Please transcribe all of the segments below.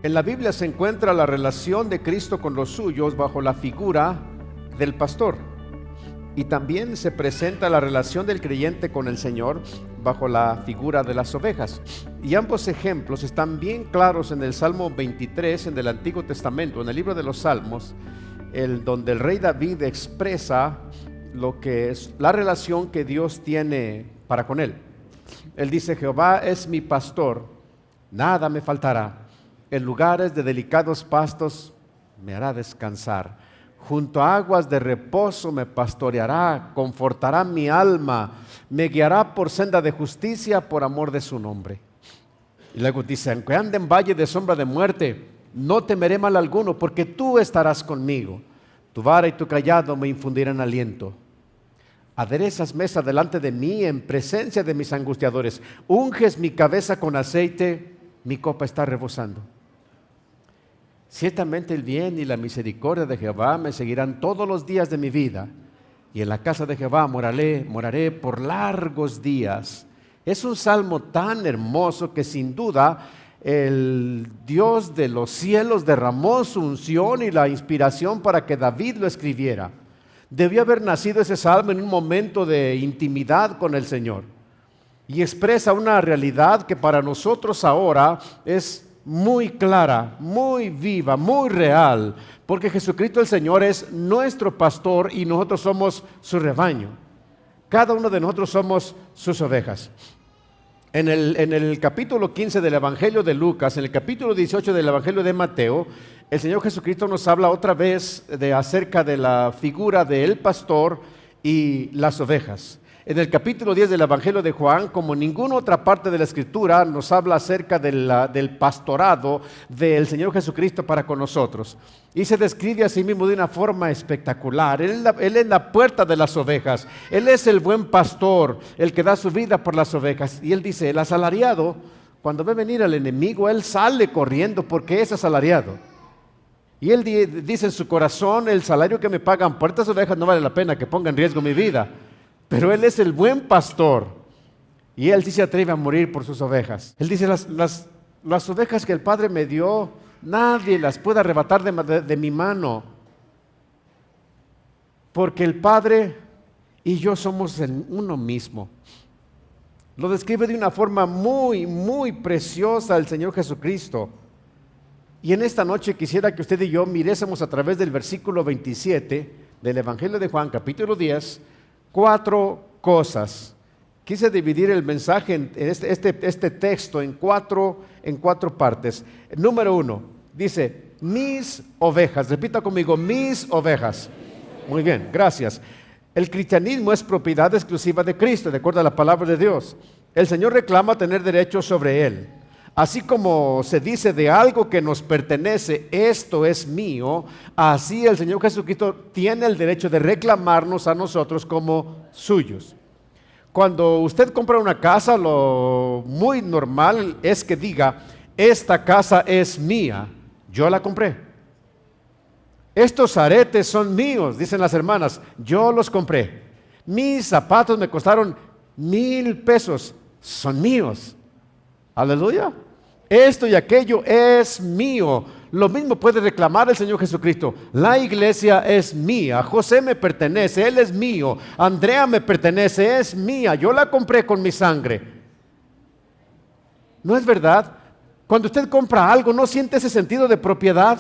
En la Biblia se encuentra la relación de Cristo con los suyos bajo la figura del pastor. Y también se presenta la relación del creyente con el Señor bajo la figura de las ovejas. Y ambos ejemplos están bien claros en el Salmo 23, en el Antiguo Testamento, en el libro de los Salmos, donde el rey David expresa lo que es la relación que Dios tiene para con él. Él dice: Jehová es mi pastor, nada me faltará. En lugares de delicados pastos me hará descansar. Junto a aguas de reposo me pastoreará, confortará mi alma, me guiará por senda de justicia por amor de su nombre. Y luego dice: aunque ande en valle de sombra de muerte, no temeré mal alguno, porque tú estarás conmigo. Tu vara y tu cayado me infundirán aliento. Aderezas mesa delante de mí en presencia de mis angustiadores. Unges mi cabeza con aceite, mi copa está rebosando. Ciertamente el bien y la misericordia de Jehová me seguirán todos los días de mi vida, y en la casa de Jehová moraré por largos días. Es un salmo tan hermoso que sin duda el Dios de los cielos derramó su unción y la inspiración para que David lo escribiera. Debió haber nacido ese salmo en un momento de intimidad con el Señor, y expresa una realidad que para nosotros ahora es muy clara, muy viva, muy real, porque Jesucristo el Señor es nuestro pastor y nosotros somos su rebaño. Cada uno de nosotros somos sus ovejas. En el capítulo 15 del Evangelio de Lucas, en el capítulo 18 del Evangelio de Mateo, el Señor Jesucristo nos habla otra vez acerca de la figura del pastor y las ovejas. En el capítulo 10 del Evangelio de Juan, como ninguna otra parte de la Escritura, nos habla acerca del pastorado del Señor Jesucristo para con nosotros. Y se describe a sí mismo de una forma espectacular. Él es la puerta de las ovejas. Él es el buen pastor, el que da su vida por las ovejas. Y él dice: el asalariado, cuando ve venir al enemigo, él sale corriendo porque es asalariado. Y él dice en su corazón: el salario que me pagan por estas ovejas no vale la pena que ponga en riesgo mi vida. Pero Él es el buen pastor y Él sí se atreve a morir por sus ovejas. Él dice: las ovejas que el Padre me dio, nadie las puede arrebatar de mi mano, porque el Padre y yo somos uno mismo. Lo describe de una forma muy, muy preciosa el Señor Jesucristo. Y en esta noche quisiera que usted y yo mirésemos a través del versículo 27 del Evangelio de Juan, capítulo 10, 4 cosas. Quise dividir el mensaje en este texto en cuatro partes. Número 1, dice: mis ovejas. Repita conmigo: mis ovejas. Muy bien, gracias. El cristianismo es propiedad exclusiva de Cristo, de acuerdo a la palabra de Dios. El Señor reclama tener derechos sobre Él. Así como se dice de algo que nos pertenece: esto es mío, así el Señor Jesucristo tiene el derecho de reclamarnos a nosotros como suyos. Cuando usted compra una casa, lo muy normal es que diga: esta casa es mía, yo la compré. Estos aretes son míos, dicen las hermanas, yo los compré. Mis zapatos me costaron 1,000 pesos, son míos. Aleluya. Esto y aquello es mío. Lo mismo puede reclamar el Señor Jesucristo. La iglesia es mía. José me pertenece, él es mío. Andrea me pertenece, es mía. Yo la compré con mi sangre. ¿No es verdad? Cuando usted compra algo, ¿no siente ese sentido de propiedad?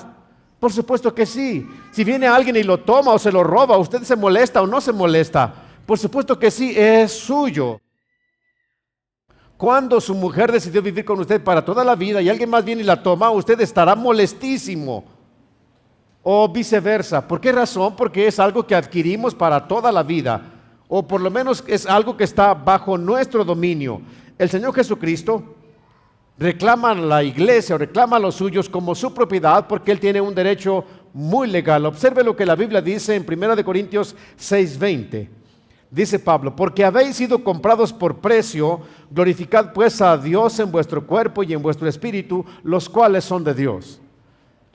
Por supuesto que sí. Si viene alguien y lo toma o se lo roba, ¿usted se molesta o no se molesta? Por supuesto que sí, es suyo. Cuando su mujer decidió vivir con usted para toda la vida y alguien más viene y la toma, usted estará molestísimo. O viceversa. ¿Por qué razón? Porque es algo que adquirimos para toda la vida. O por lo menos es algo que está bajo nuestro dominio. El Señor Jesucristo reclama a la iglesia o reclama a los suyos como su propiedad, porque Él tiene un derecho muy legal. Observe lo que la Biblia dice en 1 Corintios 6:20. Dice Pablo: porque habéis sido comprados por precio, glorificad pues a Dios en vuestro cuerpo y en vuestro espíritu, los cuales son de Dios.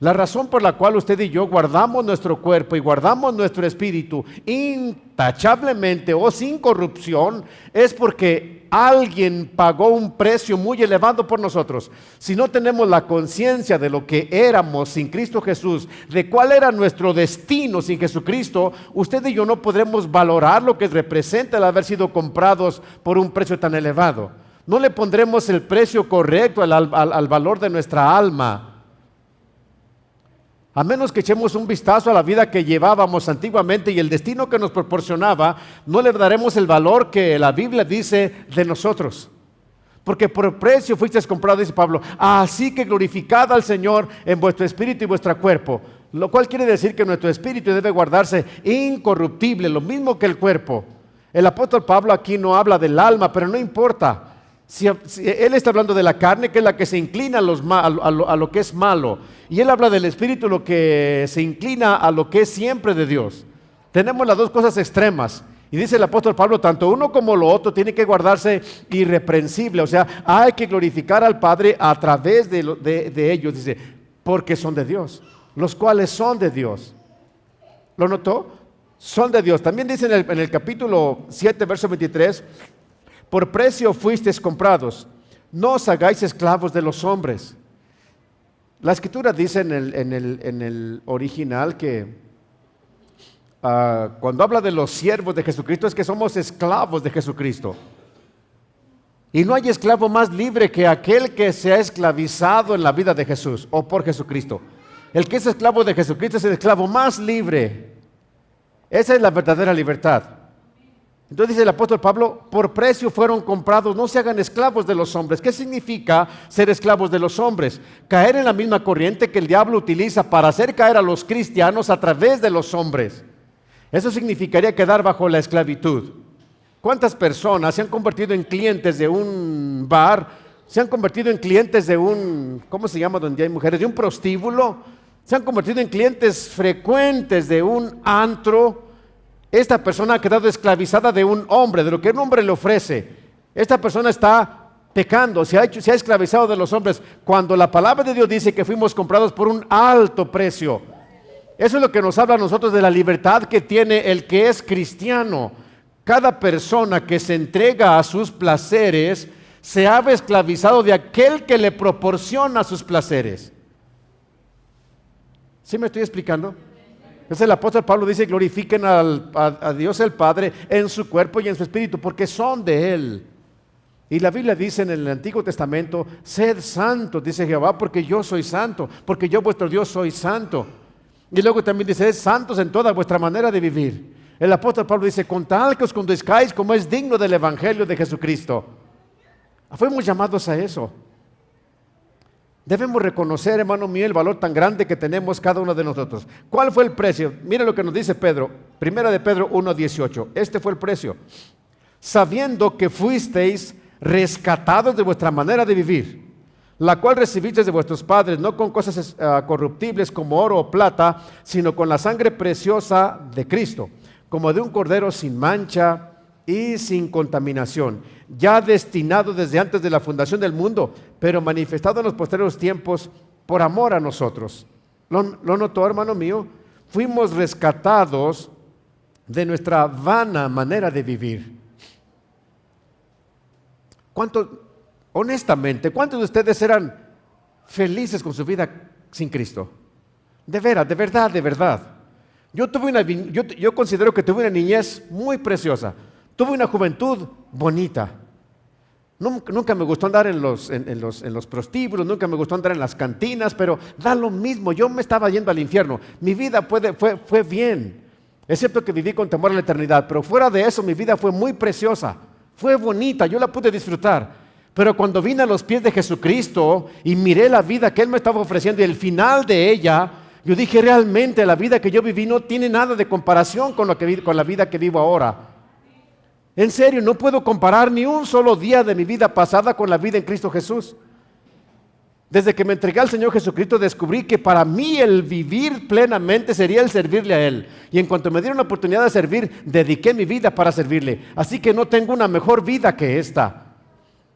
La razón por la cual usted y yo guardamos nuestro cuerpo y guardamos nuestro espíritu intachablemente o sin corrupción es porque alguien pagó un precio muy elevado por nosotros. Si no tenemos la conciencia de lo que éramos sin Cristo Jesús, de cuál era nuestro destino sin Jesucristo, usted y yo no podremos valorar lo que representa el haber sido comprados por un precio tan elevado. No le pondremos el precio correcto al valor de nuestra alma. A menos que echemos un vistazo a la vida que llevábamos antiguamente y el destino que nos proporcionaba, no le daremos el valor que la Biblia dice de nosotros. Porque por precio fuisteis comprados, dice Pablo. Así que glorificad al Señor en vuestro espíritu y vuestro cuerpo. Lo cual quiere decir que nuestro espíritu debe guardarse incorruptible, lo mismo que el cuerpo. El apóstol Pablo aquí no habla del alma, pero no importa. Si él está hablando de la carne, que es la que se inclina a lo que es malo, y él habla del espíritu, lo que se inclina a lo que es siempre de Dios. Tenemos las dos cosas extremas, y dice el apóstol Pablo, tanto uno como lo otro tiene que guardarse irreprensible. O sea, hay que glorificar al Padre a través de ellos, dice, porque son de Dios, los cuales son de Dios. ¿Lo notó? Son de Dios. También dice en el capítulo 7, verso 23, por precio fuisteis comprados, no os hagáis esclavos de los hombres. La Escritura dice en el original que cuando habla de los siervos de Jesucristo es que somos esclavos de Jesucristo. Y no hay esclavo más libre que aquel que se ha esclavizado en la vida de Jesús o por Jesucristo. El que es esclavo de Jesucristo es el esclavo más libre. Esa es la verdadera libertad. Entonces dice el apóstol Pablo, por precio fueron comprados, no se hagan esclavos de los hombres. ¿Qué significa ser esclavos de los hombres? Caer en la misma corriente que el diablo utiliza para hacer caer a los cristianos a través de los hombres. Eso significaría quedar bajo la esclavitud. ¿Cuántas personas se han convertido en clientes de un bar? Se han convertido en clientes de un, ¿cómo se llama donde hay mujeres? De un prostíbulo. Se han convertido en clientes frecuentes de un antro. Esta persona ha quedado esclavizada de un hombre, de lo que un hombre le ofrece. Esta persona está pecando, se ha esclavizado de los hombres, cuando la palabra de Dios dice que fuimos comprados por un alto precio. Eso es lo que nos habla a nosotros de la libertad que tiene el que es cristiano. Cada persona que se entrega a sus placeres se ha esclavizado de aquel que le proporciona sus placeres. ¿Sí me estoy explicando? Entonces el apóstol Pablo dice, glorifiquen a Dios el Padre en su cuerpo y en su espíritu, porque son de Él. Y la Biblia dice en el Antiguo Testamento, sed santos, dice Jehová, porque yo soy santo, porque yo vuestro Dios soy santo. Y luego también dice, sed santos en toda vuestra manera de vivir. El apóstol Pablo dice, con tal que os conduzcáis como es digno del Evangelio de Jesucristo. Fuimos llamados a eso. Debemos reconocer, hermano mío, el valor tan grande que tenemos cada uno de nosotros. ¿Cuál fue el precio? Mire lo que nos dice Pedro, primera de Pedro 1:18. Este fue el precio. Sabiendo que fuisteis rescatados de vuestra manera de vivir, la cual recibisteis de vuestros padres, no con cosas corruptibles como oro o plata, sino con la sangre preciosa de Cristo, como de un cordero sin mancha y sin contaminación, ya destinado desde antes de la fundación del mundo, pero manifestado en los posteriores tiempos por amor a nosotros. ¿Lo notó, hermano mío? Fuimos rescatados de nuestra vana manera de vivir. Honestamente, ¿cuántos de ustedes eran felices con su vida sin Cristo? De veras, de verdad. Yo considero que tuve una niñez muy preciosa. Tuve una juventud bonita. Nunca me gustó andar en los prostíbulos, nunca me gustó andar en las cantinas, pero da lo mismo, yo me estaba yendo al infierno. Mi vida fue bien, excepto que viví con temor a la eternidad, pero fuera de eso mi vida fue muy preciosa, fue bonita, yo la pude disfrutar. Pero cuando vine a los pies de Jesucristo y miré la vida que Él me estaba ofreciendo y el final de ella, yo dije, realmente la vida que yo viví no tiene nada de comparación con la vida que vivo ahora. En serio, no puedo comparar ni un solo día de mi vida pasada con la vida en Cristo Jesús. Desde que me entregué al Señor Jesucristo descubrí que para mí el vivir plenamente sería el servirle a Él. Y en cuanto me dieron la oportunidad de servir, dediqué mi vida para servirle. Así que no tengo una mejor vida que esta.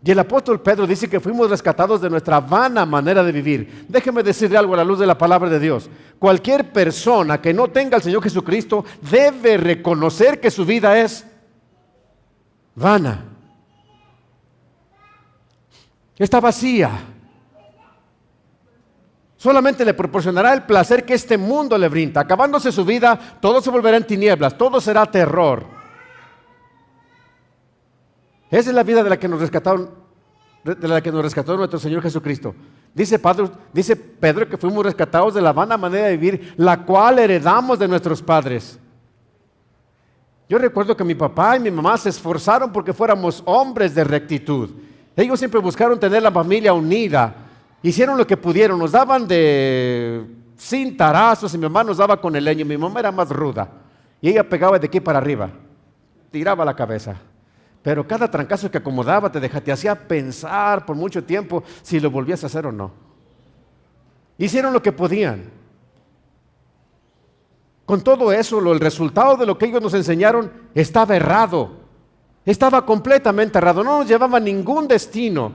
Y el apóstol Pedro dice que fuimos rescatados de nuestra vana manera de vivir. Déjeme decirle algo a la luz de la palabra de Dios. Cualquier persona que no tenga al Señor Jesucristo debe reconocer que su vida es vana. Está vacía. Solamente le proporcionará el placer que este mundo le brinda. Acabándose su vida, todo se volverá en tinieblas, todo será terror. Esa es la vida de la que nos rescató nuestro Señor Jesucristo. Dice Pedro que fuimos rescatados de la vana manera de vivir, la cual heredamos de nuestros padres. Yo recuerdo que mi papá y mi mamá se esforzaron porque fuéramos hombres de rectitud. Ellos siempre buscaron tener la familia unida. Hicieron lo que pudieron, nos daban de cintarazos y mi mamá nos daba con el leño. Mi mamá era más ruda y ella pegaba de aquí para arriba, tiraba la cabeza. Pero cada trancazo que acomodaba te hacía pensar por mucho tiempo si lo volvías a hacer o no. Hicieron lo que podían. Con todo eso, el resultado de lo que ellos nos enseñaron estaba errado. Estaba completamente errado. No nos llevaba a ningún destino,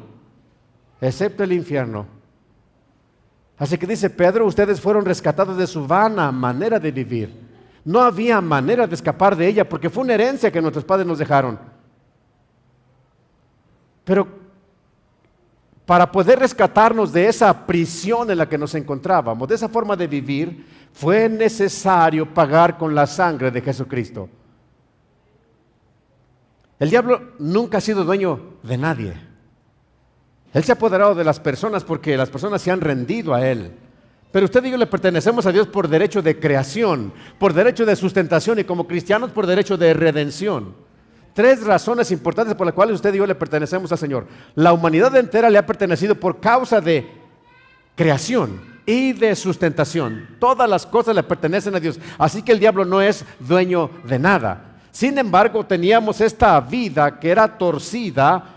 excepto el infierno. Así que dice Pedro, ustedes fueron rescatados de su vana manera de vivir. No había manera de escapar de ella porque fue una herencia que nuestros padres nos dejaron. Pero para poder rescatarnos de esa prisión en la que nos encontrábamos, de esa forma de vivir, fue necesario pagar con la sangre de Jesucristo. El diablo nunca ha sido dueño de nadie. Él se ha apoderado de las personas porque las personas se han rendido a él. Pero usted y yo le pertenecemos a Dios por derecho de creación, por derecho de sustentación y como cristianos por derecho de redención. 3 razones importantes por las cuales usted y yo le pertenecemos al Señor. La humanidad entera le ha pertenecido por causa de creación y de sustentación. Todas las cosas le pertenecen a Dios. Así que el diablo no es dueño de nada. Sin embargo, teníamos esta vida que era torcida,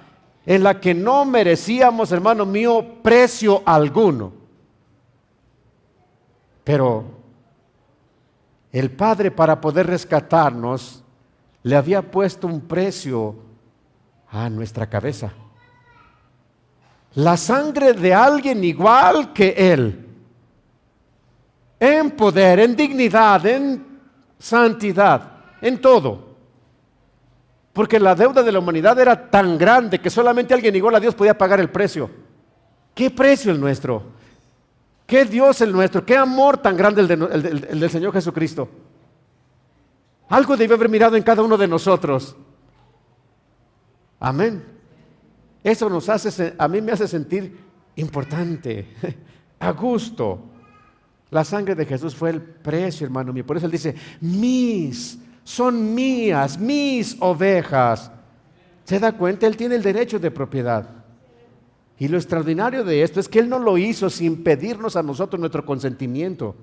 en la que no merecíamos, hermano mío, precio alguno. Pero el Padre, para poder rescatarnos, le había puesto un precio a nuestra cabeza. La sangre de alguien igual que Él, en poder, en dignidad, en santidad, en todo. Porque la deuda de la humanidad era tan grande que solamente alguien igual a Dios podía pagar el precio. ¿Qué precio el nuestro? ¿Qué Dios el nuestro? ¿Qué amor tan grande el del Señor Jesucristo? Algo debe haber mirado en cada uno de nosotros. Amén. Eso a mí me hace sentir importante, a gusto. La sangre de Jesús fue el precio, hermano mío. Por eso Él dice, son mías, mis ovejas. ¿Se da cuenta? Él tiene el derecho de propiedad. Y lo extraordinario de esto es que Él no lo hizo sin pedirnos a nosotros nuestro consentimiento.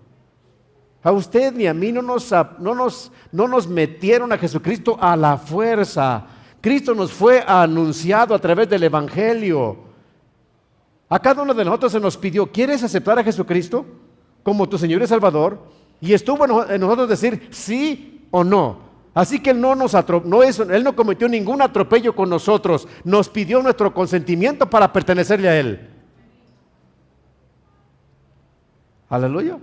A usted ni a mí no nos metieron a Jesucristo a la fuerza. Cristo nos fue anunciado a través del Evangelio. A cada uno de nosotros se nos pidió, ¿quieres aceptar a Jesucristo como tu Señor y Salvador? Y estuvo en nosotros decir sí o no. Así que Él Él no cometió ningún atropello con nosotros. Nos pidió nuestro consentimiento para pertenecerle a Él. Aleluya.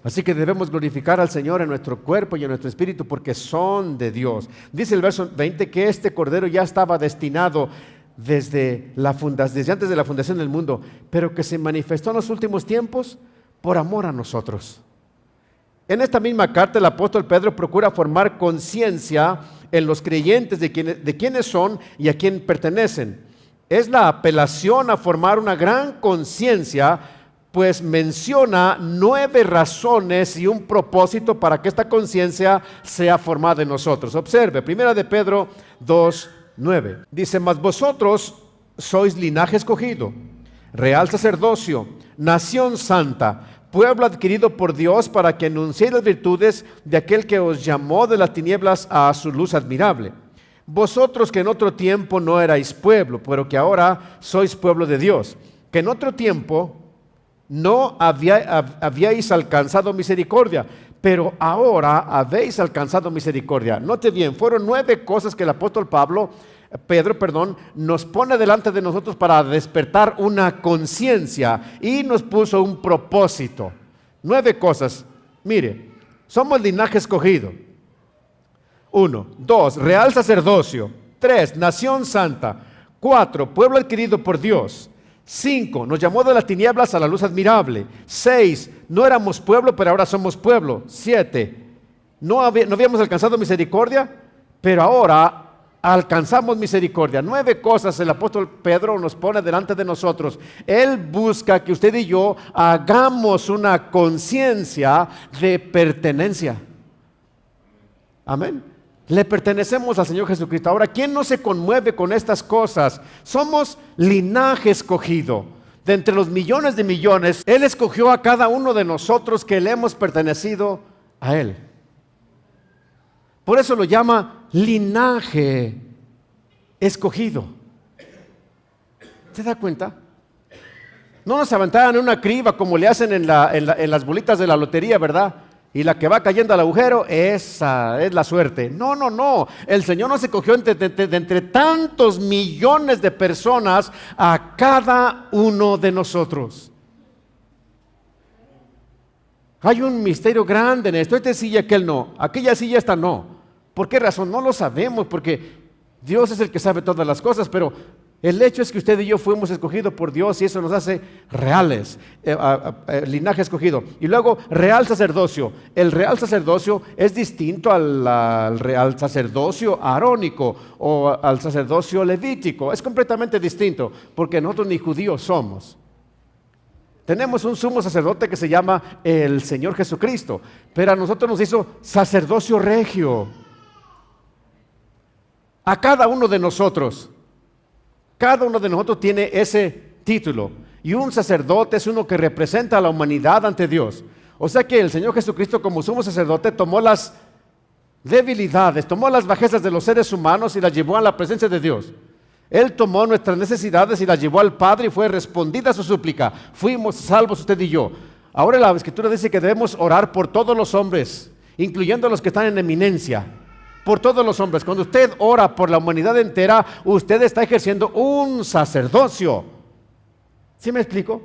Así que debemos glorificar al Señor en nuestro cuerpo y en nuestro espíritu porque son de Dios. Dice el verso 20 que este cordero ya estaba destinado desde antes de la fundación del mundo, pero que se manifestó en los últimos tiempos por amor a nosotros. En esta misma carta el apóstol Pedro procura formar conciencia en los creyentes de quiénes son y a quién pertenecen. Es la apelación a formar una gran conciencia, pues menciona 9 razones y un propósito para que esta conciencia sea formada en nosotros. Observe, 1 de Pedro 2:9. Dice, mas vosotros sois linaje escogido, real sacerdocio, nación santa, pueblo adquirido por Dios para que anunciéis las virtudes de aquel que os llamó de las tinieblas a su luz admirable. Vosotros que en otro tiempo no erais pueblo, pero que ahora sois pueblo de Dios, que en otro tiempo no habíais alcanzado misericordia, pero ahora habéis alcanzado misericordia. Note bien, fueron 9 cosas que el apóstol Pablo Pedro, nos pone delante de nosotros para despertar una conciencia y nos puso un propósito. 9 cosas. Mire, somos linaje escogido. 1, 2, real sacerdocio. 3, nación santa. 4, pueblo adquirido por Dios. 5, nos llamó de las tinieblas a la luz admirable. 6, no éramos pueblo, pero ahora somos pueblo. 7, no habíamos alcanzado misericordia, pero ahora alcanzamos misericordia. 9 cosas el apóstol Pedro nos pone delante de nosotros. Él busca que usted y yo hagamos una conciencia de pertenencia. Amén. Le pertenecemos al Señor Jesucristo. Ahora, ¿quién no se conmueve con estas cosas? Somos linaje escogido. De entre los millones de millones, Él escogió a cada uno de nosotros que le hemos pertenecido a Él. Por eso lo llama linaje escogido. ¿Se da cuenta? No nos aventaban en una criba como le hacen en las bolitas de la lotería, ¿verdad? Y la que va cayendo al agujero, esa es la suerte. No. El Señor nos escogió de entre tantos millones de personas a cada uno de nosotros. Hay un misterio grande en esto. Esta silla, aquel no. Aquella silla, esta no. ¿Por qué razón? No lo sabemos, porque Dios es el que sabe todas las cosas, pero el hecho es que usted y yo fuimos escogidos por Dios y eso nos hace reales, linaje escogido. Y luego, real sacerdocio. El real sacerdocio es distinto al real sacerdocio arónico o al sacerdocio levítico. Es completamente distinto, porque nosotros ni judíos somos. Tenemos un sumo sacerdote que se llama el Señor Jesucristo, pero a nosotros nos hizo sacerdocio regio. A cada uno de nosotros tiene ese título. Y un sacerdote es uno que representa a la humanidad ante Dios. O sea que el Señor Jesucristo, como sumo sacerdote, tomó las debilidades, tomó las bajezas de los seres humanos y las llevó a la presencia de Dios. Él tomó nuestras necesidades y las llevó al Padre y fue respondida a su súplica. Fuimos salvos usted y yo. Ahora la Escritura dice que debemos orar por todos los hombres, incluyendo los que están en eminencia. Por todos los hombres. Cuando usted ora por la humanidad entera, usted está ejerciendo un sacerdocio. ¿Sí me explico?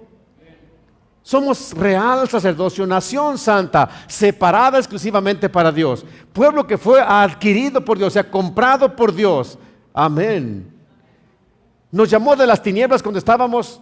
Somos real sacerdocio, nación santa, separada exclusivamente para Dios. Pueblo que fue adquirido por Dios, o sea, comprado por Dios. Amén. Nos llamó de las tinieblas cuando estábamos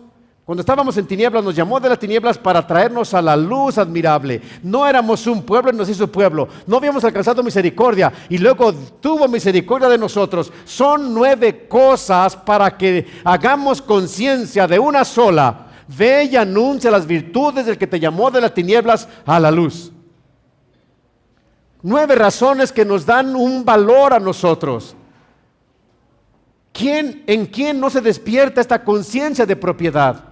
en tinieblas, nos llamó de las tinieblas para traernos a la luz admirable. No éramos un pueblo y nos hizo pueblo. No habíamos alcanzado misericordia y luego tuvo misericordia de nosotros. Son 9 cosas para que hagamos conciencia de una sola. Ve y anuncia las virtudes del que te llamó de las tinieblas a la luz. 9 razones que nos dan un valor a nosotros. ¿En quién no se despierta esta conciencia de propiedad?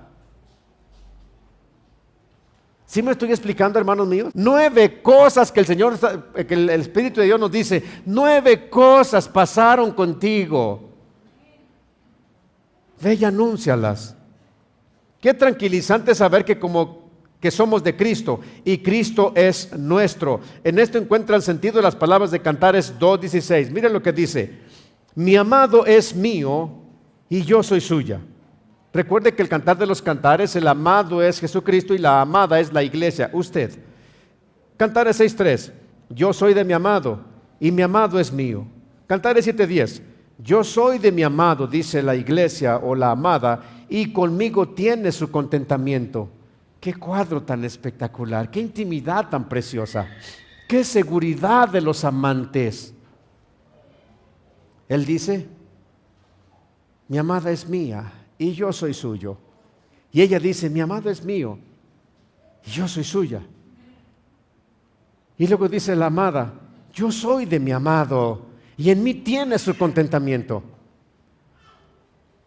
¿Sí me estoy explicando, hermanos míos? 9 cosas que el Espíritu de Dios nos dice. 9 cosas pasaron contigo. Ve y anúncialas. Qué tranquilizante saber que somos de Cristo y Cristo es nuestro. En esto encuentran sentido las palabras de Cantares 2:16. Miren lo que dice. Mi amado es mío y yo soy suya. Recuerde que el Cantar de los Cantares, el amado es Jesucristo y la amada es la iglesia, usted. Cantares 6:3, yo soy de mi amado y mi amado es mío. Cantares 7:10, yo soy de mi amado, dice la iglesia o la amada, y conmigo tiene su contentamiento. Qué cuadro tan espectacular, qué intimidad tan preciosa, qué seguridad de los amantes. Él dice, mi amada es mía y yo soy suyo. Y ella dice, mi amado es mío y yo soy suya. Y luego dice la amada, yo soy de mi amado y en mí tiene su contentamiento.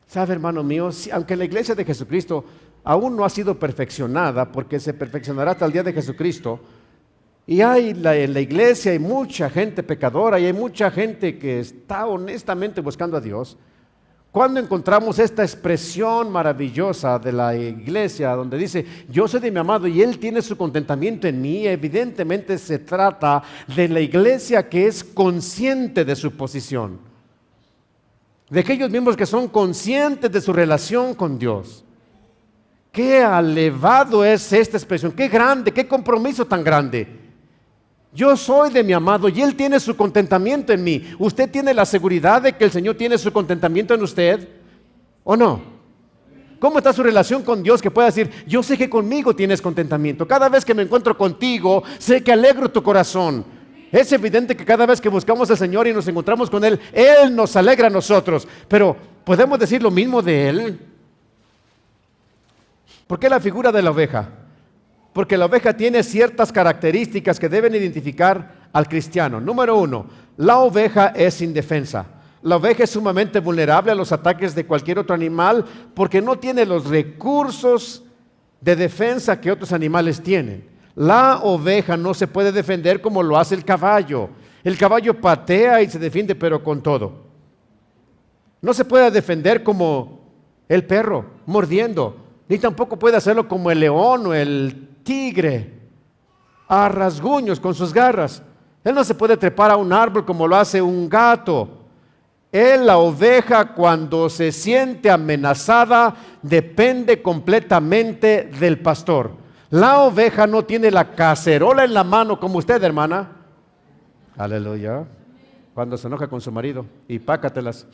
¿Sabe, hermano mío? Aunque la iglesia de Jesucristo aún no ha sido perfeccionada, porque se perfeccionará hasta el día de Jesucristo, y en la iglesia hay mucha gente pecadora y hay mucha gente que está honestamente buscando a Dios. Cuando encontramos esta expresión maravillosa de la iglesia donde dice, yo soy de mi amado y Él tiene su contentamiento en mí, evidentemente se trata de la iglesia que es consciente de su posición. de aquellos miembros que son conscientes de su relación con Dios. Qué elevado es esta expresión, qué grande, qué compromiso tan grande. Yo soy de mi amado y Él tiene su contentamiento en mí. ¿Usted tiene la seguridad de que el Señor tiene su contentamiento en usted? ¿O no? ¿Cómo está su relación con Dios que pueda decir, yo sé que conmigo tienes contentamiento? Cada vez que me encuentro contigo, sé que alegro tu corazón. Es evidente que cada vez que buscamos al Señor y nos encontramos con Él, Él nos alegra a nosotros. Pero, ¿podemos decir lo mismo de Él? ¿Por qué la figura de la oveja? Porque la oveja tiene ciertas características que deben identificar al cristiano. Número 1, la oveja es indefensa. La oveja es sumamente vulnerable a los ataques de cualquier otro animal porque no tiene los recursos de defensa que otros animales tienen. La oveja no se puede defender como lo hace el caballo. El caballo patea y se defiende, pero con todo. No se puede defender como el perro, mordiendo. Ni tampoco puede hacerlo como el león o el tigre, a rasguños con sus garras. Él no se puede trepar a un árbol como lo hace un gato. La oveja, cuando se siente amenazada, depende completamente del pastor. La oveja no tiene la cacerola en la mano como usted, hermana. Aleluya. Cuando se enoja con su marido y pácatelas.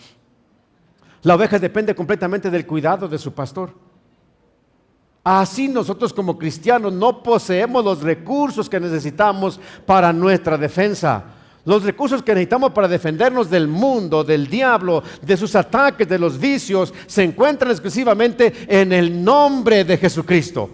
La oveja depende completamente del cuidado de su pastor. Así nosotros como cristianos no poseemos los recursos que necesitamos para nuestra defensa. Los recursos que necesitamos para defendernos del mundo, del diablo, de sus ataques, de los vicios, se encuentran exclusivamente en el nombre de Jesucristo.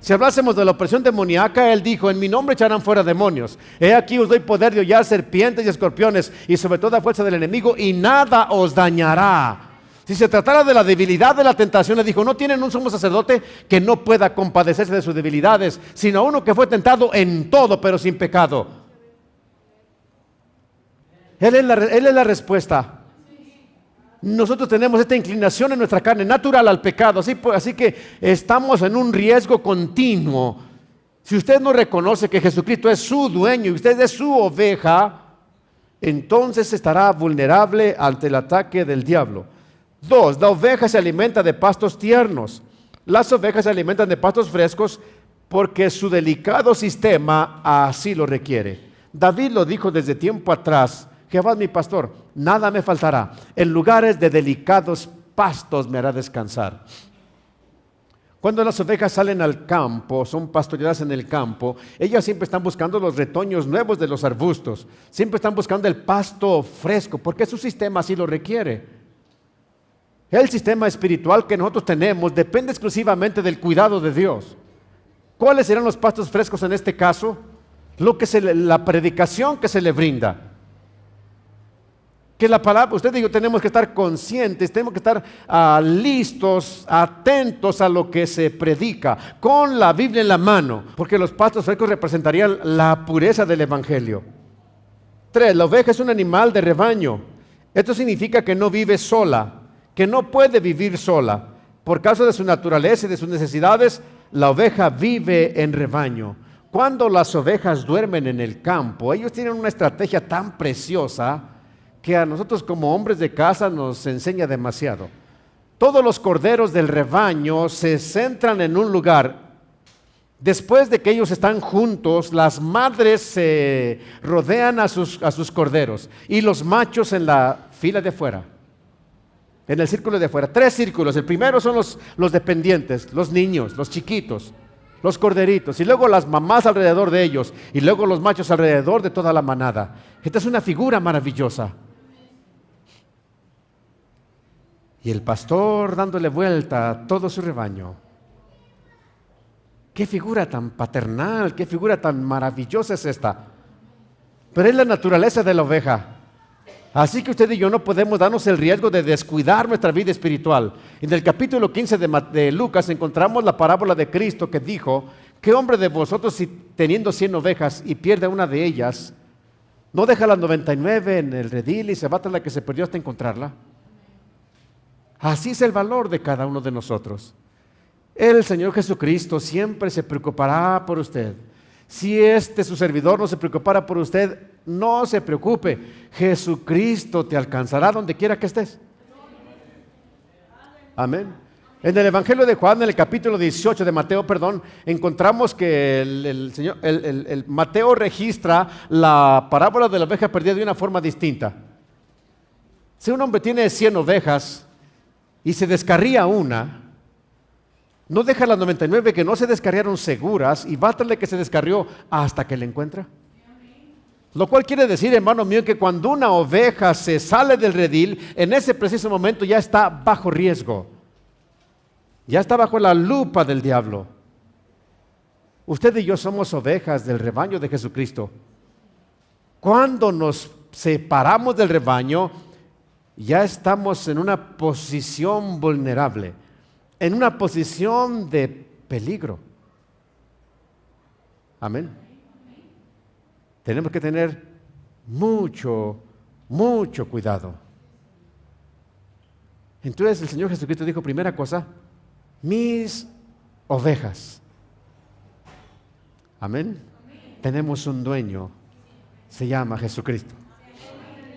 Si hablásemos de la opresión demoníaca, Él dijo, en mi nombre echarán fuera demonios. He aquí os doy poder de hollar serpientes y escorpiones y sobre toda fuerza del enemigo y nada os dañará. Si se tratara de la debilidad de la tentación, le dijo, no tienen un sumo sacerdote que no pueda compadecerse de sus debilidades, sino uno que fue tentado en todo, pero sin pecado. Él es la respuesta. Nosotros tenemos esta inclinación en nuestra carne natural al pecado, así que estamos en un riesgo continuo. Si usted no reconoce que Jesucristo es su dueño y usted es su oveja, entonces estará vulnerable ante el ataque del diablo. 2, la oveja se alimenta de pastos tiernos. Las ovejas se alimentan de pastos frescos porque su delicado sistema así lo requiere. David lo dijo desde tiempo atrás, Jehová es mi pastor, nada me faltará. En lugares de delicados pastos me hará descansar. Cuando las ovejas salen al campo, son pastoreadas en el campo, ellas siempre están buscando los retoños nuevos de los arbustos, siempre están buscando el pasto fresco, porque su sistema así lo requiere. El sistema espiritual que nosotros tenemos depende exclusivamente del cuidado de Dios. ¿Cuáles serán los pastos frescos en este caso? La predicación que se le brinda. Que la palabra, usted y yo tenemos que estar conscientes, tenemos que estar listos, atentos a lo que se predica, con la Biblia en la mano, porque los pastos frescos representarían la pureza del Evangelio. 3, la oveja es un animal de rebaño. Esto significa que no vive sola, que no puede vivir sola. Por causa de su naturaleza y de sus necesidades, la oveja vive en rebaño. Cuando las ovejas duermen en el campo, ellos tienen una estrategia tan preciosa que a nosotros como hombres de casa nos enseña demasiado. Todos los corderos del rebaño se centran en un lugar. Después de que ellos están juntos, las madres se rodean a sus corderos y los machos en la fila de afuera. En el círculo de afuera, 3 círculos. El primero son los dependientes, los niños, los chiquitos, los corderitos, y luego las mamás alrededor de ellos, y luego los machos alrededor de toda la manada. Esta es una figura maravillosa. Y el pastor dándole vuelta a todo su rebaño. Qué figura tan paternal, qué figura tan maravillosa es esta. Pero es la naturaleza de la oveja. Así que usted y yo no podemos darnos el riesgo de descuidar nuestra vida espiritual. En el capítulo 15 de Lucas encontramos la parábola de Cristo que dijo, ¿qué hombre de vosotros si teniendo 100 ovejas y pierde una de ellas, no deja las 99 en el redil y se va tras la que se perdió hasta encontrarla? Así es el valor de cada uno de nosotros. El Señor Jesucristo siempre se preocupará por usted. Si su servidor no se preocupara por usted, no se preocupe. Jesucristo te alcanzará donde quiera que estés. Amén. En el Evangelio de Juan, en el capítulo 18 de Mateo, perdón, encontramos que el Mateo registra la parábola de la oveja perdida de una forma distinta. Si un hombre tiene 100 ovejas y se descarría una, no deja las 99 que no se descarriaron seguras y va a tratarle que se descarrió hasta que la encuentra. Lo cual quiere decir, hermano mío, que cuando una oveja se sale del redil, en ese preciso momento ya está bajo riesgo. Ya está bajo la lupa del diablo. Usted y yo somos ovejas del rebaño de Jesucristo. Cuando nos separamos del rebaño, ya estamos en una posición vulnerable, en una posición de peligro. Amén. Tenemos que tener mucho cuidado. Entonces el Señor Jesucristo dijo, primera cosa, mis ovejas. Amén. Tenemos un dueño, se llama Jesucristo.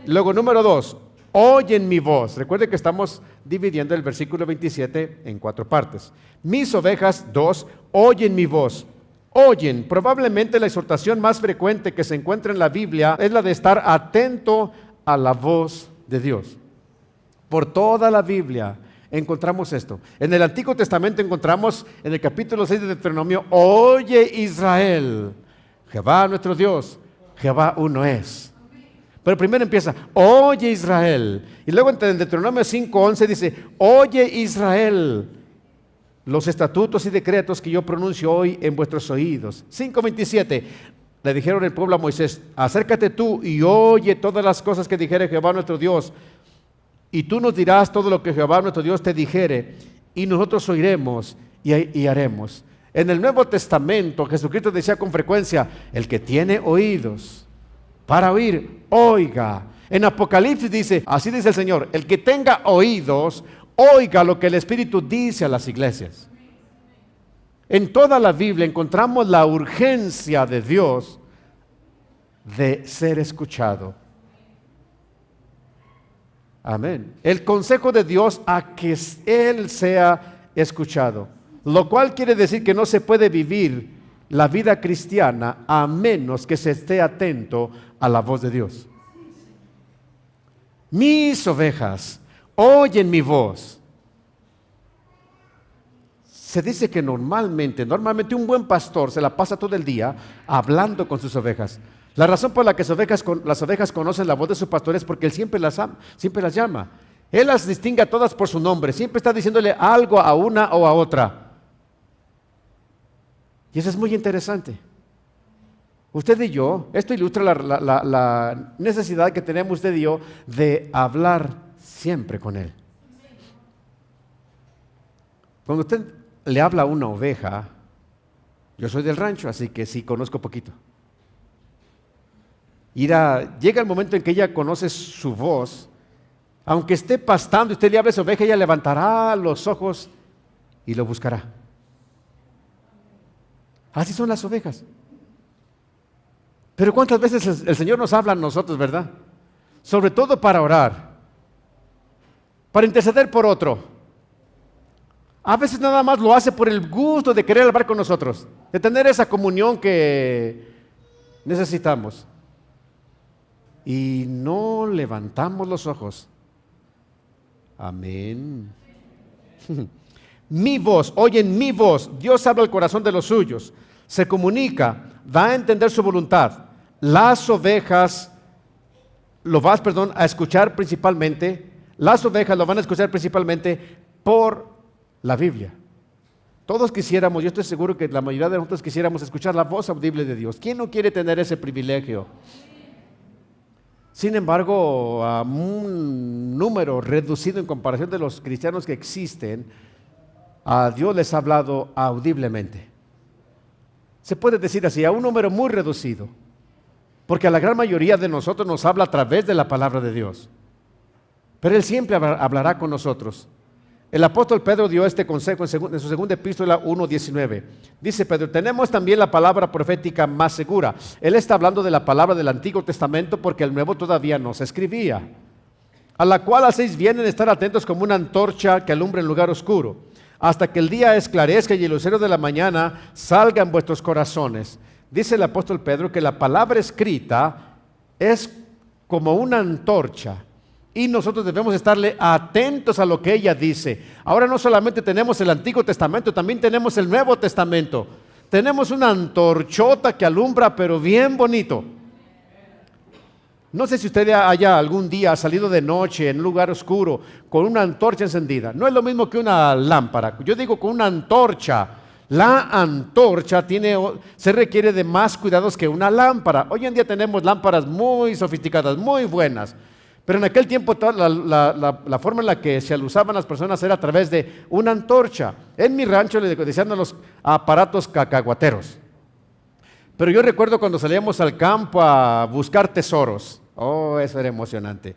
Luego, número 2, oyen mi voz. Recuerde que estamos dividiendo el versículo 27 en 4 partes. Mis ovejas, 2, oyen mi voz. Oyen, probablemente la exhortación más frecuente que se encuentra en la Biblia es la de estar atento a la voz de Dios. Por toda la Biblia encontramos esto. En el Antiguo Testamento encontramos en el capítulo 6 de Deuteronomio, oye Israel, Jehová nuestro Dios, Jehová uno es. Pero primero empieza, oye Israel. Y luego en Deuteronomio 5:11 dice, oye Israel, los estatutos y decretos que yo pronuncio hoy en vuestros oídos. 5:27, le dijeron el pueblo a Moisés, acércate tú y oye todas las cosas que dijere Jehová nuestro Dios, y tú nos dirás todo lo que Jehová nuestro Dios te dijere, y nosotros oiremos y haremos. En el Nuevo Testamento, Jesucristo decía con frecuencia, el que tiene oídos para oír, oiga. En Apocalipsis dice, así dice el Señor, el que tenga oídos, oiga lo que el Espíritu dice a las iglesias. En toda la Biblia encontramos la urgencia de Dios de ser escuchado. Amén. El consejo de Dios a que Él sea escuchado. Lo cual quiere decir que no se puede vivir la vida cristiana a menos que se esté atento a la voz de Dios. Mis ovejas oyen mi voz. Se dice que normalmente un buen pastor se la pasa todo el día hablando con sus ovejas. La razón por la que las ovejas conocen la voz de su pastor es porque él siempre las llama. Él las distingue a todas por su nombre. Siempre está diciéndole algo a una o a otra. Y eso es muy interesante. Usted y yo, esto ilustra la necesidad que tenemos usted y yo de hablar siempre con Él. Cuando usted le habla a una oveja, yo soy del rancho, así que sí conozco poquito. Llega el momento en que ella conoce su voz, aunque esté pastando y usted le hable a esa oveja, ella levantará los ojos y lo buscará. Así son las ovejas. Pero ¿cuántas veces el Señor nos habla a nosotros, verdad? Sobre todo para orar, para interceder por otro. A veces nada más lo hace por el gusto de querer hablar con nosotros, de tener esa comunión que necesitamos. Y no levantamos los ojos. Amén. Mi voz, oyen mi voz. Dios habla al corazón de los suyos. Se comunica, da a entender su voluntad. Las ovejas a escuchar principalmente. Las ovejas lo van a escuchar principalmente por la Biblia. Todos quisiéramos, yo estoy seguro que la mayoría de nosotros quisiéramos escuchar la voz audible de Dios. ¿Quién no quiere tener ese privilegio? Sin embargo, a un número reducido en comparación de los cristianos que existen, a Dios les ha hablado audiblemente. Se puede decir así, a un número muy reducido, porque a la gran mayoría de nosotros nos habla a través de la palabra de Dios. Pero Él siempre hablará con nosotros. El apóstol Pedro dio este consejo en su segunda epístola 1:19. Dice Pedro, tenemos también la palabra profética más segura. Él está hablando de la palabra del Antiguo Testamento porque el Nuevo todavía no se escribía. a la cual hacéis bien en estar atentos como una antorcha que alumbra en lugar oscuro, hasta que el día esclarezca y el lucero de la mañana salga en vuestros corazones. Dice el apóstol Pedro que la palabra escrita es como una antorcha y nosotros debemos estarle atentos a lo que ella dice. Ahora no solamente tenemos el Antiguo Testamento, también tenemos el Nuevo Testamento. Tenemos una antorchota que alumbra, pero bien bonito. No sé si usted haya algún día salido de noche en un lugar oscuro con una antorcha encendida. No es lo mismo que una lámpara. Yo digo con una antorcha. La antorcha se requiere de más cuidados que una lámpara. Hoy en día tenemos lámparas muy sofisticadas, muy buenas. Pero en aquel tiempo la forma en la que se usaban las personas era a través de una antorcha. En mi rancho le decían a los aparatos cacahuateros. Pero yo recuerdo cuando salíamos al campo a buscar tesoros. Oh, eso era emocionante.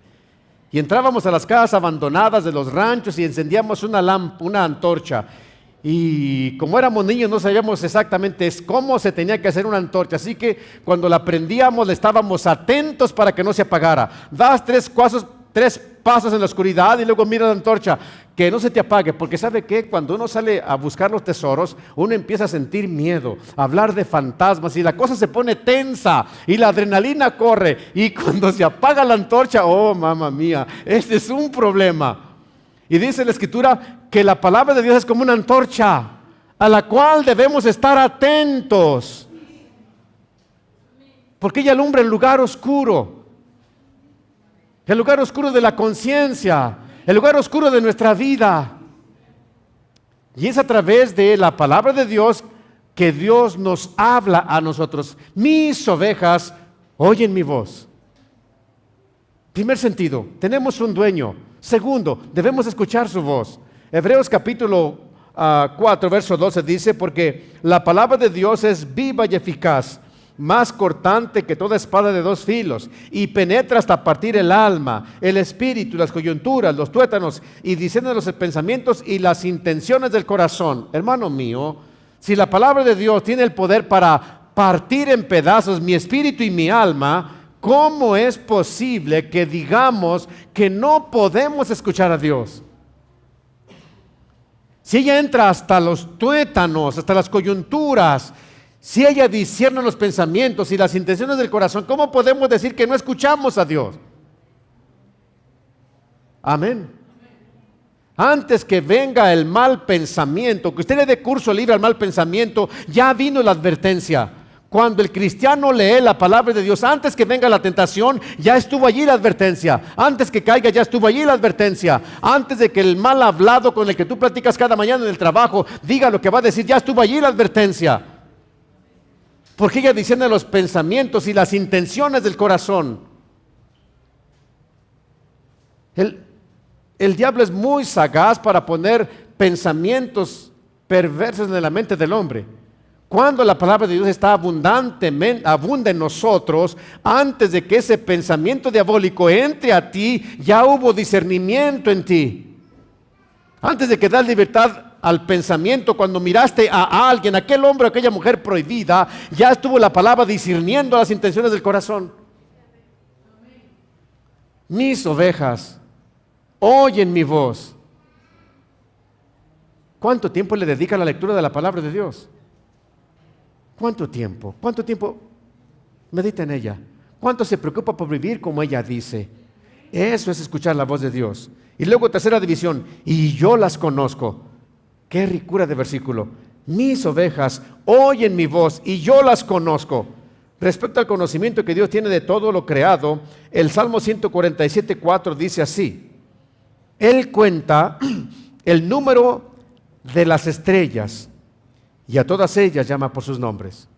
Y entrábamos a las casas abandonadas de los ranchos y encendíamos una antorcha. Y como éramos niños no sabíamos exactamente cómo se tenía que hacer una antorcha. Así que cuando la prendíamos estábamos atentos para que no se apagara. Das tres pasos en la oscuridad y luego mira la antorcha. Que no se te apague, porque ¿sabe qué? Cuando uno sale a buscar los tesoros, uno empieza a sentir miedo, a hablar de fantasmas y la cosa se pone tensa y la adrenalina corre. Y cuando se apaga la antorcha, oh mamá mía, este es un problema. Y dice la Escritura que la palabra de Dios es como una antorcha a la cual debemos estar atentos. Porque ella alumbra el lugar oscuro. El lugar oscuro de la conciencia. El lugar oscuro de nuestra vida. Y es a través de la palabra de Dios que Dios nos habla a nosotros. Mis ovejas oyen mi voz. Primer sentido, tenemos un dueño. Segundo, debemos escuchar su voz. Hebreos capítulo 4, verso 12 dice, porque la palabra de Dios es viva y eficaz, más cortante que toda espada de dos filos, y penetra hasta partir el alma, el espíritu, las coyunturas, los tuétanos, y discierne los pensamientos y las intenciones del corazón. Hermano mío, si la palabra de Dios tiene el poder para partir en pedazos mi espíritu y mi alma, ¿cómo es posible que digamos que no podemos escuchar a Dios? Si ella entra hasta los tuétanos, hasta las coyunturas, si ella discierne los pensamientos y las intenciones del corazón, ¿cómo podemos decir que no escuchamos a Dios? Amén. Antes que venga el mal pensamiento, que usted le dé curso libre al mal pensamiento, ya vino la advertencia. Cuando el cristiano lee la palabra de Dios, antes que venga la tentación, ya estuvo allí la advertencia. Antes que caiga, ya estuvo allí la advertencia. Antes de que el mal hablado con el que tú platicas cada mañana en el trabajo diga lo que va a decir, ya estuvo allí la advertencia. Porque ella discierne los pensamientos y las intenciones del corazón. El diablo es muy sagaz para poner pensamientos perversos en la mente del hombre. Cuando la palabra de Dios está abunda en nosotros, antes de que ese pensamiento diabólico entre a ti, ya hubo discernimiento en ti. Antes de que das libertad al pensamiento, cuando miraste a alguien, aquel hombre o aquella mujer prohibida, ya estuvo la palabra discerniendo las intenciones del corazón. Mis ovejas oyen mi voz. ¿Cuánto tiempo le dedica a la lectura de la palabra de Dios? ¿Cuánto tiempo? ¿Cuánto tiempo medita en ella? ¿Cuánto se preocupa por vivir como ella dice? Eso es escuchar la voz de Dios. Y luego tercera división, y yo las conozco. Qué ricura de versículo. Mis ovejas oyen mi voz y yo las conozco. Respecto al conocimiento que Dios tiene de todo lo creado, el Salmo 147:4 dice así: Él cuenta el número de las estrellas y a todas ellas llama por sus nombres.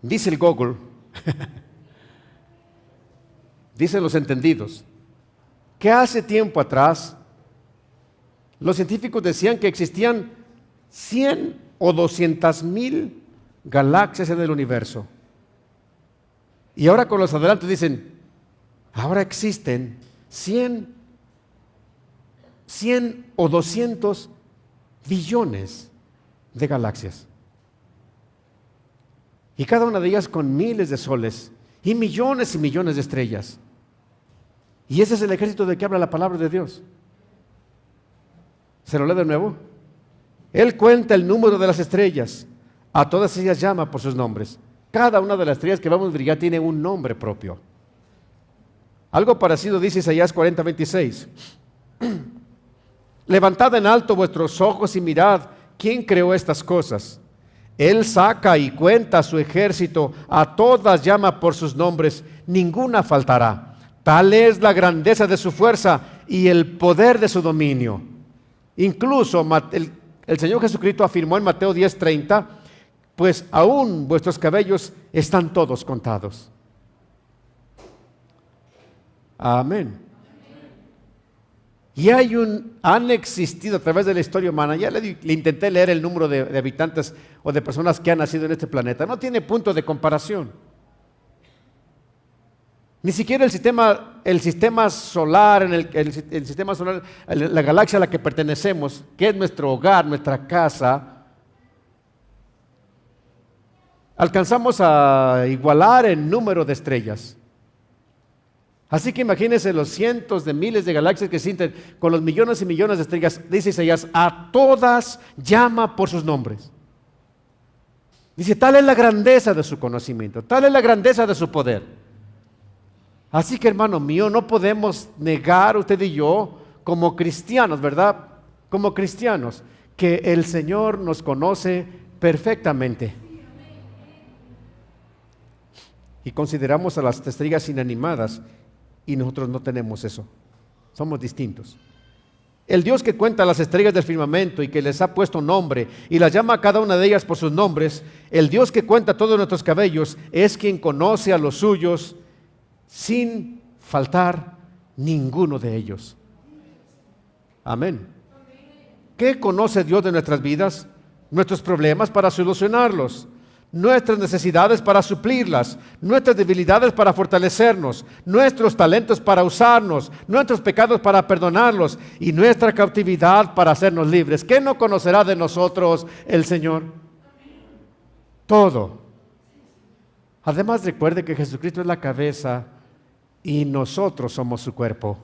Dice el Google, dicen los entendidos, que hace tiempo atrás los científicos decían que existían 100 o 200,000 galaxias en el universo. Y ahora con los adelantos dicen, ahora existen 100 o 200 billones de galaxias. Y cada una de ellas con miles de soles y millones de estrellas. Y ese es el ejército del que habla la palabra de Dios. ¿Se lo leo de nuevo? Él cuenta el número de las estrellas. A todas ellas llama por sus nombres. Cada una de las estrellas que vamos a brillar tiene un nombre propio. Algo parecido dice Isaías 40:26. Levantad en alto vuestros ojos y mirad quién creó estas cosas. Él saca y cuenta a su ejército, a todas llama por sus nombres, ninguna faltará. Tal es la grandeza de su fuerza y el poder de su dominio. Incluso el Señor Jesucristo afirmó en Mateo 10:30, pues aún vuestros cabellos están todos contados. Amén. Y han existido a través de la historia humana, ya le intenté leer el número de habitantes o de personas que han nacido en este planeta, no tiene punto de comparación. Ni siquiera el sistema solar, el sistema solar, la galaxia a la que pertenecemos, que es nuestro hogar, nuestra casa, alcanzamos a igualar el número de estrellas. Así que imagínense los cientos de miles de galaxias que existen con los millones y millones de estrellas. Dice Isaías, a todas llama por sus nombres. Dice, tal es la grandeza de su conocimiento, tal es la grandeza de su poder. Así que, hermano mío, no podemos negar usted y yo como cristianos, ¿verdad? Como cristianos, que el Señor nos conoce perfectamente. Y consideramos a las estrellas inanimadas. Y nosotros no tenemos eso, somos distintos. El Dios que cuenta las estrellas del firmamento y que les ha puesto nombre y las llama a cada una de ellas por sus nombres, el Dios que cuenta todos nuestros cabellos, es quien conoce a los suyos sin faltar ninguno de ellos. Amén. ¿Qué conoce Dios de nuestras vidas? Nuestros problemas para solucionarlos, nuestras necesidades para suplirlas, nuestras debilidades para fortalecernos, nuestros talentos para usarnos, nuestros pecados para perdonarlos y nuestra cautividad para hacernos libres. ¿Qué no conocerá de nosotros el Señor? Todo. Además, recuerde que Jesucristo es la cabeza y nosotros somos su cuerpo.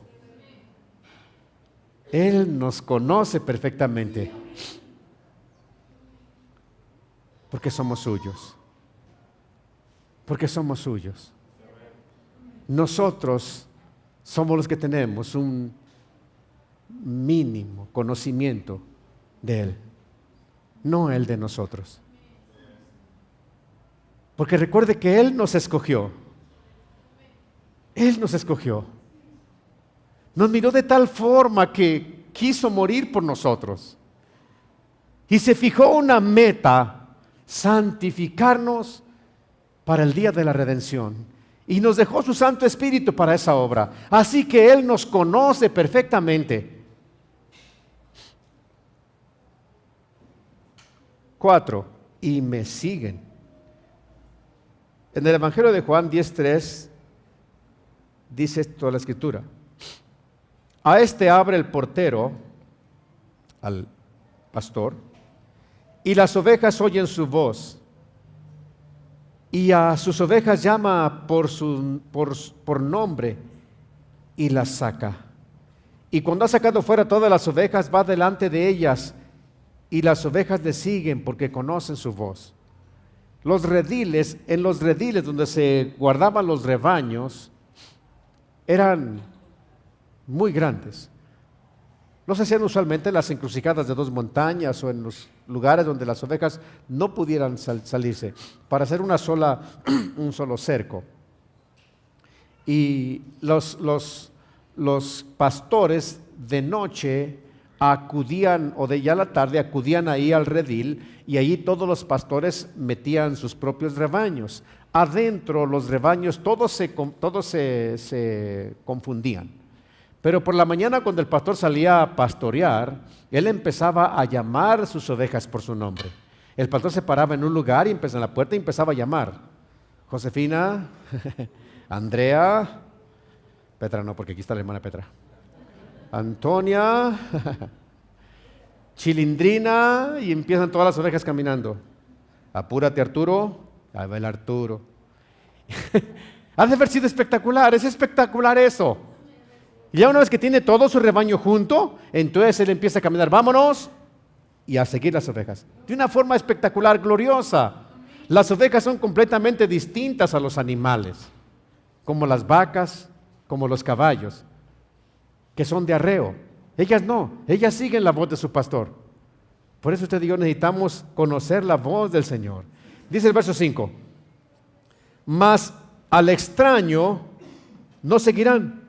Él nos conoce perfectamente. Porque somos suyos. Porque somos suyos. Nosotros somos los que tenemos un mínimo conocimiento de Él, no Él de nosotros. Porque recuerde que Él nos escogió. Él nos escogió. Nos miró de tal forma que quiso morir por nosotros. Y se fijó una meta: santificarnos para el día de la redención. Y nos dejó su Santo Espíritu para esa obra. Así que Él nos conoce perfectamente. 4. Y me siguen. En el Evangelio de Juan 10:3 dice esto la Escritura: a este abre el portero, al pastor, y las ovejas oyen su voz, y a sus ovejas llama por nombre y las saca. Y cuando ha sacado fuera todas las ovejas, va delante de ellas, y las ovejas le siguen porque conocen su voz. En los rediles donde se guardaban los rebaños, eran muy grandes. No se hacían usualmente en las encrucijadas de dos montañas o en los lugares donde las ovejas no pudieran salirse, para hacer un solo cerco. Y los pastores de noche acudían, o de ya la tarde acudían ahí al redil, y allí todos los pastores metían sus propios rebaños. Adentro los rebaños todos se confundían. Pero por la mañana, cuando el pastor salía a pastorear, él empezaba a llamar a sus ovejas por su nombre. El pastor se paraba en un lugar y en la puerta y empezaba a llamar: Josefina, Andrea, Petra no, porque aquí está la hermana Petra, Antonia, Chilindrina, y empiezan todas las ovejas caminando. Apúrate, Arturo. Ahí va el Arturo. Ha de haber sido espectacular, es espectacular eso. Y ya una vez que tiene todo su rebaño junto, entonces él empieza a caminar, vámonos, y a seguir las ovejas. De una forma espectacular, gloriosa. Las ovejas son completamente distintas a los animales, como las vacas, como los caballos, que son de arreo. Ellas no, ellas siguen la voz de su pastor. Por eso usted y yo necesitamos conocer la voz del Señor. Dice el verso 5, mas al extraño no seguirán,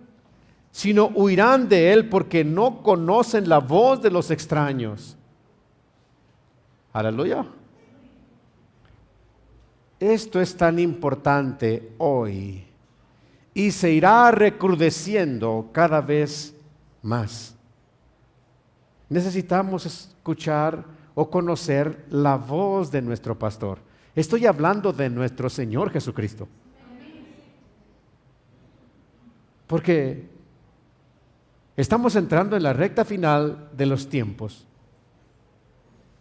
sino huirán de él porque no conocen la voz de los extraños. Aleluya. Esto es tan importante hoy y se irá recrudeciendo cada vez más. Necesitamos escuchar o conocer la voz de nuestro pastor. Estoy hablando de nuestro Señor Jesucristo. Porque estamos entrando en la recta final de los tiempos.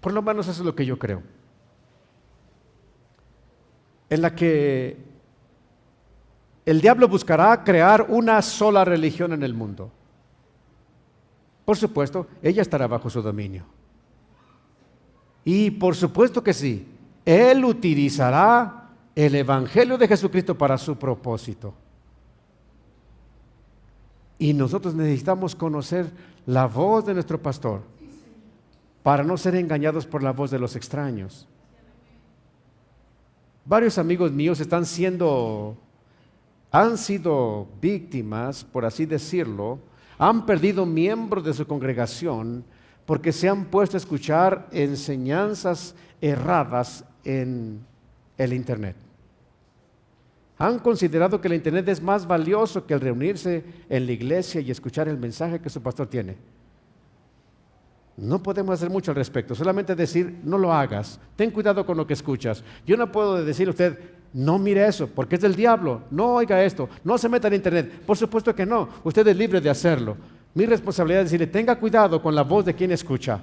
Por lo menos eso es lo que yo creo. En la que el diablo buscará crear una sola religión en el mundo. Por supuesto, ella estará bajo su dominio. Y por supuesto que sí, él utilizará el Evangelio de Jesucristo para su propósito. Y nosotros necesitamos conocer la voz de nuestro pastor para no ser engañados por la voz de los extraños. Varios amigos míos han sido víctimas, por así decirlo, han perdido miembros de su congregación porque se han puesto a escuchar enseñanzas erradas en el internet. Han considerado que el internet es más valioso que el reunirse en la iglesia y escuchar el mensaje que su pastor tiene. No podemos hacer mucho al respecto, solamente decir, no lo hagas, ten cuidado con lo que escuchas. Yo no puedo decirle a usted, no mire eso, porque es del diablo, no oiga esto, no se meta en internet. Por supuesto que no, usted es libre de hacerlo. Mi responsabilidad es decirle, tenga cuidado con la voz de quien escucha.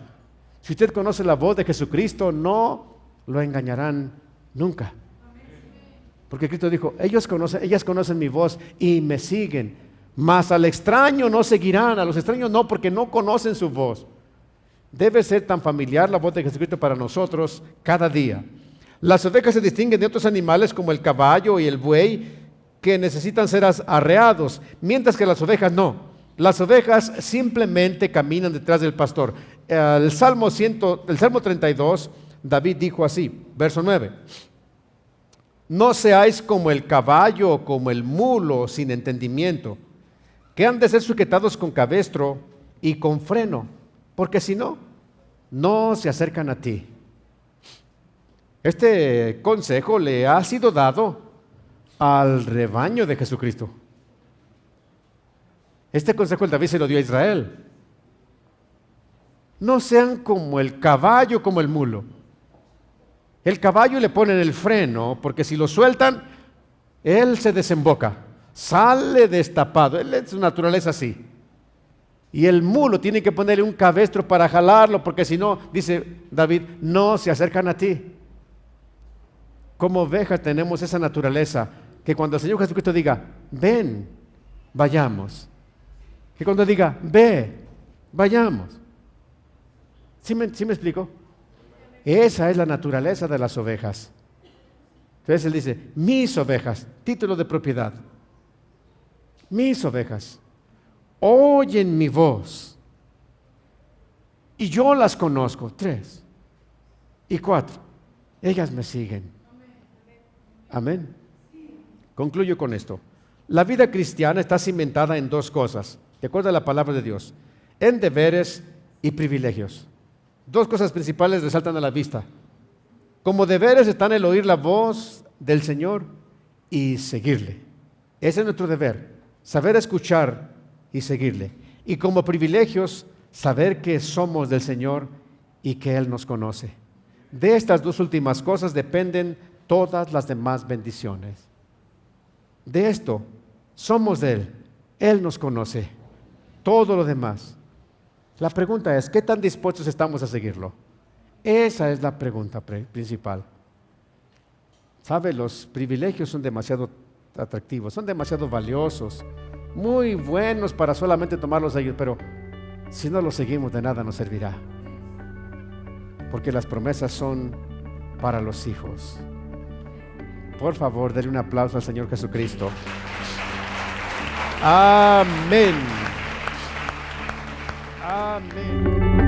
Si usted conoce la voz de Jesucristo, no lo engañarán nunca. Porque Cristo dijo, ellas conocen mi voz y me siguen, mas al extraño no seguirán, a los extraños no, porque no conocen su voz. Debe ser tan familiar la voz de Jesucristo para nosotros cada día. Las ovejas se distinguen de otros animales como el caballo y el buey que necesitan ser arreados, mientras que las ovejas no. Las ovejas simplemente caminan detrás del pastor. El Salmo 32, David dijo así, verso 9. No seáis como el caballo o como el mulo sin entendimiento, que han de ser sujetados con cabestro y con freno, porque si no, no se acercan a ti. Este consejo le ha sido dado al rebaño de Jesucristo. Este consejo el David se lo dio a Israel. No sean como el caballo, como el mulo. El caballo le ponen el freno, porque si lo sueltan, él se desemboca, sale destapado, él es su naturaleza así. Y el mulo tiene que ponerle un cabestro para jalarlo, porque si no, dice David, no se acercan a ti. Como ovejas tenemos esa naturaleza, que cuando el Señor Jesucristo diga, ven, vayamos. Que cuando diga, ve, vayamos. ¿Sí me explico? Esa es la naturaleza de las ovejas. Entonces él dice, mis ovejas, título de propiedad. Mis ovejas oyen mi voz y yo las conozco. 3 y 4. Ellas me siguen. Amén. Concluyo con esto. La vida cristiana está cimentada en 2 cosas, de acuerdo a la palabra de Dios, en deberes y privilegios. 2 cosas principales resaltan a la vista. Como deberes están el oír la voz del Señor y seguirle. Ese es nuestro deber, saber escuchar y seguirle. Y como privilegios, saber que somos del Señor y que Él nos conoce. De estas 2 últimas cosas dependen todas las demás bendiciones. De esto, somos de Él, Él nos conoce. Todo lo demás. La pregunta es, ¿qué tan dispuestos estamos a seguirlo? Esa es la pregunta principal. ¿Sabe? Los privilegios son demasiado atractivos, son demasiado valiosos. muy buenos para solamente tomarlos a ellos, pero si no los seguimos de nada nos servirá, porque las promesas son para los hijos. Por favor, denle un aplauso al Señor Jesucristo. Amén. Amén.